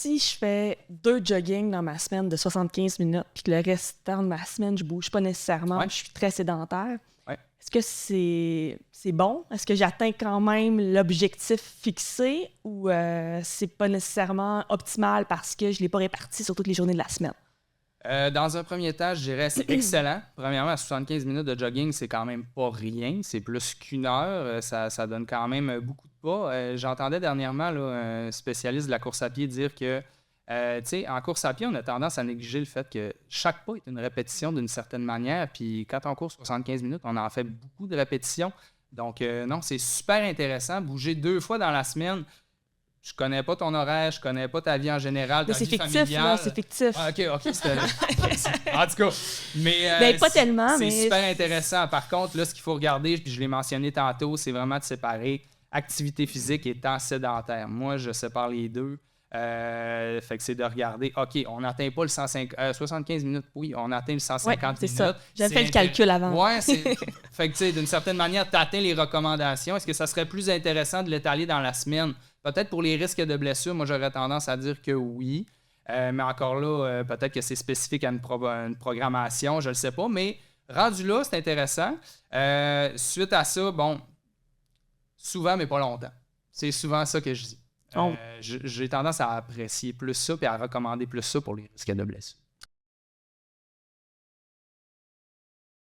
si je fais 2 jogging dans ma semaine de 75 minutes, puis que le restant de ma semaine, je bouge pas nécessairement, je suis très sédentaire, est-ce que c'est bon? Est-ce que j'atteins quand même l'objectif fixé ou c'est pas nécessairement optimal parce que je l'ai pas réparti sur toutes les journées de la semaine? Dans un premier temps, je dirais c'est excellent. Premièrement, 75 minutes de jogging, c'est quand même pas rien. C'est plus qu'une heure. Ça donne quand même beaucoup de pas. J'entendais dernièrement là, un spécialiste de la course à pied dire que en course à pied, on a tendance à négliger le fait que chaque pas est une répétition d'une certaine manière. Puis quand on court 75 minutes, on en fait beaucoup de répétitions. Donc non, c'est super intéressant. Bouger 2 fois dans la semaine. Je connais pas ton horaire, je connais pas ta vie en général, ta Mais c'est vie fictif, familiale. là, c'est fictif. Ah, OK, c'était... En tout cas, mais... Ben, pas tellement, mais... C'est super intéressant. Par contre, là, ce qu'il faut regarder, puis je l'ai mentionné tantôt, c'est vraiment de séparer activité physique et temps sédentaire. Moi, je sépare les deux. Fait que c'est de regarder, OK, on n'atteint pas le 75 minutes, oui, on atteint le 150 minutes. C'est ça. J'avais fait le calcul avant. Ouais, c'est... Fait que, tu sais, d'une certaine manière, tu atteins les recommandations. Est-ce que ça serait plus intéressant de l'étaler dans la semaine? Peut-être pour les risques de blessure, moi, j'aurais tendance à dire que oui. Mais encore là, peut-être que c'est spécifique à une programmation, je ne le sais pas. Mais rendu là, c'est intéressant. Suite à ça, bon, souvent, mais pas longtemps. C'est souvent ça que je dis. J'ai tendance à apprécier plus ça et à recommander plus ça pour les risques de blessure.